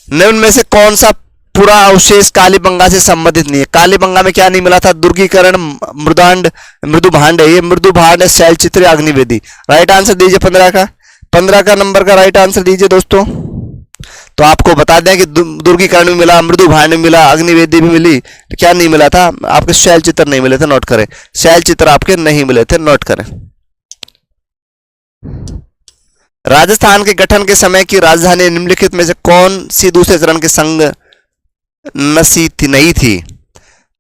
निम्न में से कौन सा पूरा अवशेष कालीबंगा से संबंधित नहीं है? कालीबंगा में क्या नहीं मिला था? दुर्गीकरण, मृदांड, मृदुभांड है, ये मृदुभांड है, शैलचित्र, अग्निवेदी। राइट आंसर दीजिए 15 का, 15 का नंबर का राइट आंसर दीजिए दोस्तों। तो आपको बता दें कि दुर्गीकरण भी मिला, मृदुभांड भी मिला, अग्निवेदी भी मिली, तो क्या नहीं मिला था? आपके शैलचित्र नहीं मिले थे, नोट करें। शैलचित्र आपके नहीं मिले थे, नोट करें। राजस्थान के गठन के समय की राजधानी निम्नलिखित में से कौन सी दूसरे चरण के संग नसी थी, नहीं थी?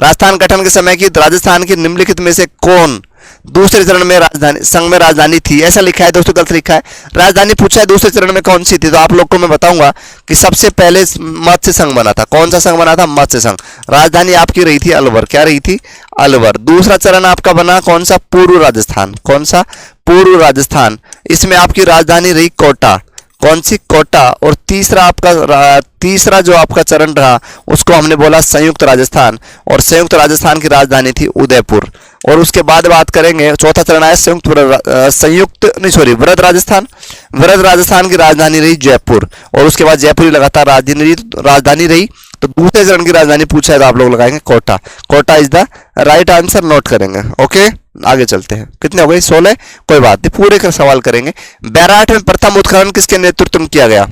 राजस्थान गठन के समय की राजस्थान की निम्नलिखित में से कौन दूसरे चरण में राजधानी संघ में राजधानी थी? ऐसा लिखा है दोस्तों, गलत लिखा है। राजधानी पूछा है दूसरे चरण में कौन सी थी, तो आप लोग को मैं बताऊंगा कि सबसे पहले मत्स्य संघ बना था। कौन सा संघ बना था? मत्स्य संघ। राजधानी आपकी रही थी अलवर। क्या रही थी? अलवर। दूसरा चरण आपका बना कौन सा? पूर्व राजस्थान। कौन सा? पूर्व राजस्थान। इसमें आपकी राजधानी रही कोटा। कौन सी? कोटा। और तीसरा जो आपका चरण रहा उसको हमने बोला संयुक्त राजस्थान, और संयुक्त राजस्थान की राजधानी थी उदयपुर। और उसके बाद बात करेंगे, चौथा चरण आया वृहद राजस्थान। वृहद राजस्थान की राजधानी रही जयपुर, और उसके बाद जयपुर ही लगातार राजधानी रही। तो दूसरे चरण की राजधानी पूछा है तो आप लोग लगाएंगे Kota. Kota is the right answer, note करेंगे। ओके, आगे चलते हैं। कितने हो गए? 16। कोई बात नहीं, पूरे का सवाल करेंगे। बैराठ में प्रथम उत्खनन किसके नेतृत्व में किया गया?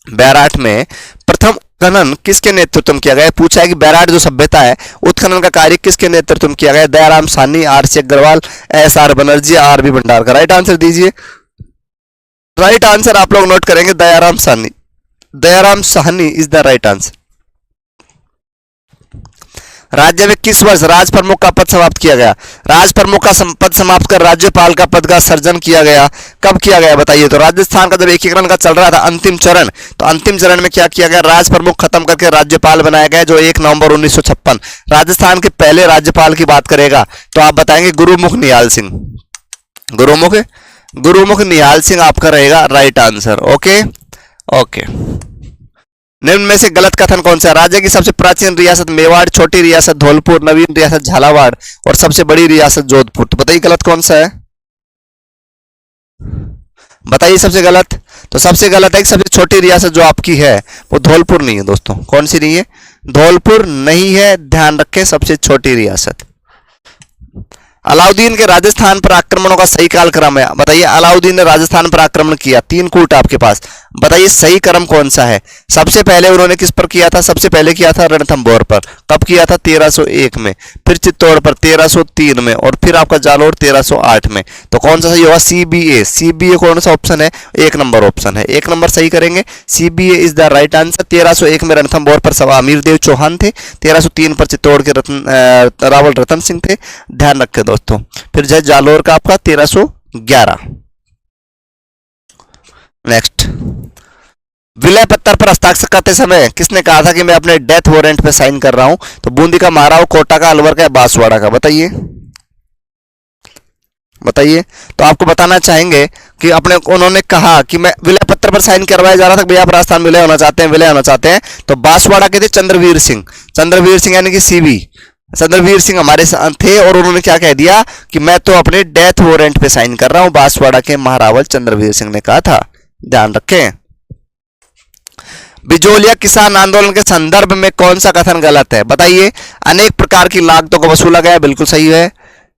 बैराठ में प्रथम उत्खनन किसके नेतृत्व में किया गया? पूछा है कि बैराठ जो सभ्यता है, उत्खनन का कार्य किसके नेतृत्व में किया गया? Dayaram Sahni, R C. Agrawal, S R. Banerjee, R B. Bhandarkar. Right answer दीजिए। राइट आंसर आप लोग नोट करेंगे, Dayaram Sahni. Dayaram Sahni is the right answer. राज्य में किस वर्ष राज प्रमुख का पद समाप्त किया गया? राज प्रमुख का पद समाप्त कर राज्यपाल का पद का सर्जन किया गया। कब किया गया बताइए? तो राजस्थान का जब एकीकरण का चल रहा था अंतिम चरण, तो अंतिम चरण में क्या किया गया? राज प्रमुख खत्म करके राज्यपाल बनाया गया, जो 1 नवंबर 1956। राजस्थान के पहले राज्यपाल की बात करेगा तो आप बताएंगे गुरुमुख निहाल सिंह। गुरुमुख निहाल सिंह आपका रहेगा राइट आंसर। Okay okay. निम्न में से गलत कथन कौन सा है? राज्य की सबसे प्राचीन रियासत मेवाड़, छोटी रियासत धौलपुर, नवीन रियासत झालावाड़ और सबसे बड़ी रियासत जोधपुर। तो बताइए गलत कौन सा है? बताइए सबसे गलत। तो सबसे गलत है कि सबसे छोटी रियासत जो आपकी है वो धौलपुर नहीं है दोस्तों। कौन सी नहीं है? धौलपुर नहीं है, ध्यान रखें, सबसे छोटी रियासत। अलाउद्दीन के राजस्थान पर आक्रमणों का सही कालक्रम है? बताइए, अलाउद्दीन ने राजस्थान पर आक्रमण किया, 3 कूट आपके पास, बताइए सही क्रम कौन सा है? सबसे पहले उन्होंने किस पर किया था? सबसे पहले किया था रणथंभौर पर। कब किया था? 1301 में। फिर चित्तौड़ पर 1303 में, और फिर आपका जालोर 1308 में। तो कौन सा सही होगा? CBA। CBA कौन सा ऑप्शन है? 1 नंबर ऑप्शन है। 1 नंबर सही करेंगे, CBA is the right answer. 1301 में रणथंभौर पर सवा अमीरदेव चौहान थे, 1303 पर चित्तौड़ के रावल रतन सिंह थे। ध्यान रखें दोस्तों। फिर जय जालोर का आपका 1311। नेक्स्ट, विलय पत्र पर हस्ताक्षर करते समय किसने कहा था कि मैं अपने डेथ वारंट पे साइन कर रहा हूं? तो बूंदी का, महाराव, कोटा का, अलवर का, बांसवाड़ा का? बताइए बताइए। तो आपको बताना चाहेंगे कि उन्होंने कहा कि मैं विलय पत्र पर साइन करवाया जा रहा था, भैया आप राजस्थान विलय होना चाहते हैं, विलय होना चाहते हैं। तो बांसवाड़ा के थे चंद्रवीर सिंह। चंद्रवीर सिंह यानी कि CB चंद्रवीर सिंह हमारे साथ थे, और उन्होंने क्या कह दिया कि मैं तो अपने डेथ वारंट पे साइन कर रहा हूं। बांसवाड़ा के महारावल चंद्रवीर सिंह ने कहा था। ध्यान रखें। बिजोलिया किसान आंदोलन के संदर्भ में कौन सा कथन गलत है? बताइए। अनेक प्रकार की लागतों को वसूला गया, बिल्कुल सही है।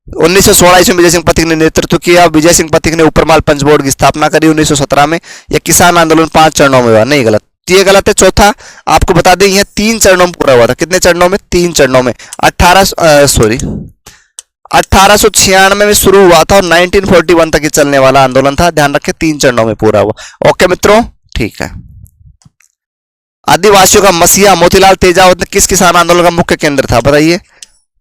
1916 ईस्वी में विजय सिंह पथिक ने नेतृत्व किया। विजय सिंह पथिक ने ऊपरमाल पंच बोर्ड की स्थापना करी 1917 में। यह किसान आंदोलन 5 चरणों में हुआ, नहीं गलत, ये गलत है। चौथा आपको बता दें, यह 3 चरणों में पूरा हुआ था। कितने चरणों में? 3 चरणों में। 1896 में शुरू हुआ था और 1941 तक चलने वाला आंदोलन था। ध्यान रखें, 3 चरणों में पूरा हुआ। ओके मित्रों, ठीक है। आदिवासियों का मसीहा मोतीलाल तेजावत ने किस किसान आंदोलन का मुख्य केंद्र था? बताइए।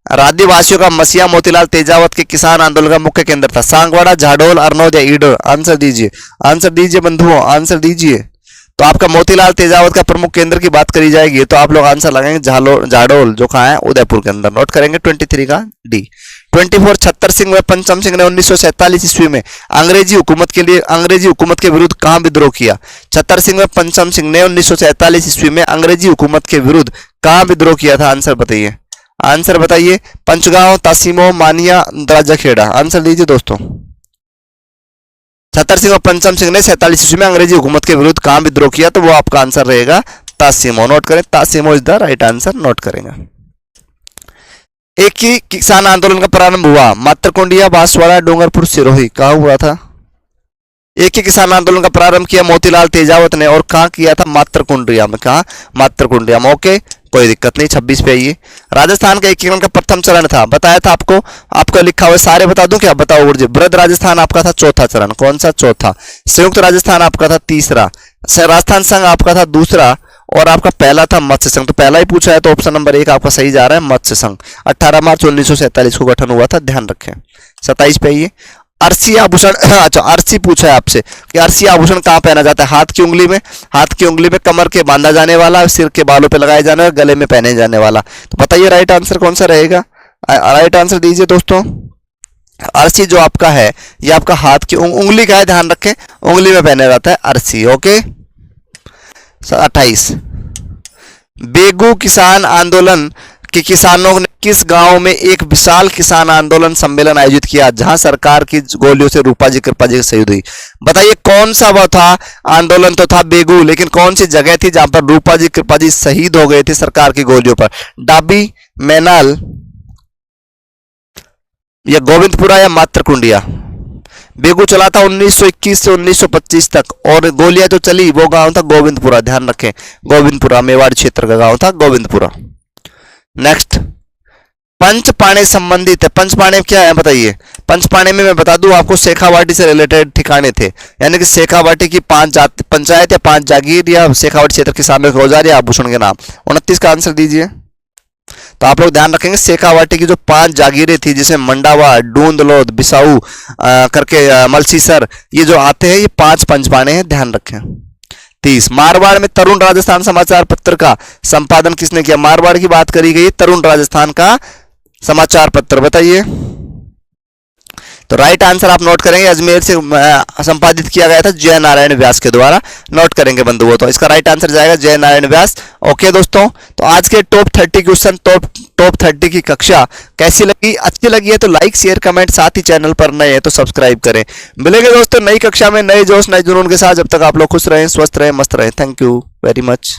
आदिवासियों का मसीहा मोतीलाल तेजावत के किसान आंदोलन का मुख्य केंद्र था सांगवाड़ा, झाडोल, अरनोद या ईडर? आंसर दीजिए, आंसर दीजिए बंधुओं, आंसर दीजिए। तो आपका मोतीलाल तेजावत का प्रमुख केंद्र की बात करी जाएगी तो आप लोग आंसर लगाएंगे झाडोल, जो कहाँ है? उदयपुर के अंदर। नोट करेंगे 23 का D। 24 छत्तर सिंह व पंचम सिंह ने 1947 ईस्वी में अंग्रेजी हुकूमत के विरुद्ध कहां विद्रोह किया? छत्तर सिंह व पंचम सिंह ने 1947 ईस्वी में अंग्रेजी हुकूमत के विरुद्ध कहां विद्रोह किया था? आंसर बताइए, आंसर बताइए। पंचगांव, तासीमो, मानिया, राजाखेड़ा? आंसर दीजिए दोस्तों। छत्तर सिंह और पंचम सिंह ने 47 ईस्वी में अंग्रेजी हुकूमत के विरुद्ध कहां विद्रोह किया? तो वो आपका आंसर रहेगा तासीमो नोट करें, तासीमो is the right answer, note करेंगे। एक ही किसान आंदोलन का प्रारंभ हुआ मातरकुंडिया, बांसवाड़ा, डूंगरपुर, सिरोही, कहाँ हुआ था? एक ही किसान आंदोलन का प्रारंभ किया मोतीलाल तेजावत ने, और कहाँ किया था? मातरकुंडिया में। कहाँ? मातरकुंडिया में। ओके, कोई दिक्कत नहीं, 26 पे आइए। राजस्थान का एकीकरण का प्रथम चरण था, बताया था आपको, आपको लिखा हुआ सारे बता दूं क्या? बताओ गुरुजी। बृहद राजस्थान आपका था चौथा चरण, कौन सा? चौथा। संयुक्त राजस्थान आपका था तीसरा, राजस्थान संघ आपका था दूसरा, और आपका पहला था मत्स्य संघ। तो पहला ही पूछा है तो ऑप्शन नंबर 1 आपका सही जा रहा है, मत्स्य संघ। 18 मार्च 1947 को गठन हुआ था, ध्यान रखें। 27 पे आइए। अरसी आभूषण, अच्छा अरसी पूछा है आपसे कि अरसी आभूषण कहाँ पहना जाता है? हाथ की उंगली में, हाथ की उंगली में, कमर के बांधा जाने वाला, सिर के बालों पे लगाए जाने वाला, गले में पहने जाने वाला। तो बताइए राइट आंसर कौन सा रहेगा? राइट आंसर दीजिए दोस्तों। अरसी जो आपका है ये आपका हाथ की उंगली का है, ध्यान रखें, उंगली में पहना जाता है अरसी। ओके। 28, बेगू किसान आंदोलन कि किसानों ने किस गांव में एक विशाल किसान आंदोलन सम्मेलन आयोजित किया जहां सरकार की गोलियों से रूपा जी कृपा जी की शहीद हुई? बताइए कौन सा वो था आंदोलन? तो था बेगू, लेकिन कौन सी जगह थी जहां पर रूपा जी कृपा जी शहीद हो गए थे सरकार की गोलियों पर? डाबी, मैनाल, या गोविंदपुरा, या मातरकुंडिया? बेगू चला था 1921 से 1925 तक, और गोलियां तो चली, वो गांव था गोविंदपुरा, ध्यान रखें, गोविंदपुरा मेवाड़ क्षेत्र का गांव था गोविंदपुरा। नेक्स्ट, पंचपाणे संबंधित है। पंचपाणे क्या है बताइए? पंचपाणे में मैं बता दूं आपको शेखावाटी से रिलेटेड ठिकाने थे, यानी कि शेखावाटी की 5 पंचायत या 5 जागीर या शेखावाटी क्षेत्र के सामने औजार या आभूषण के नाम। 29 का आंसर दीजिए। तो आप लोग ध्यान रखेंगे शेखावाटी की जो 5 जागीरें थी, जिसे मंडावा, डूंदलोद, बिसाऊ करके मलसीसर, ये जो आते हैं ये 5 पंचपाणे हैं, ध्यान रखें। 30, मारवाड़ में तरुण राजस्थान समाचार पत्र का संपादन किसने किया? मारवाड़ की बात करी गई, तरुण राजस्थान का समाचार पत्र, बताइए। तो राइट आंसर आप नोट करेंगे, अजमेर से संपादित किया गया था जय नारायण व्यास के द्वारा, नोट करेंगे बंधुओं। तो इसका राइट आंसर जाएगा जय नारायण व्यास। ओके दोस्तों, तो आज के टॉप 30 क्वेश्चन, टॉप 30 की कक्षा कैसी लगी? अच्छी लगी है तो लाइक, शेयर, कमेंट, साथ ही चैनल पर नए हैं तो सब्सक्राइब करें। मिलेंगे दोस्तों नई कक्षा में नए जोश नए जुनून के साथ। जब तक आप लोग खुश रहें, स्वस्थ रहें, मस्त रहें। Thank you very much.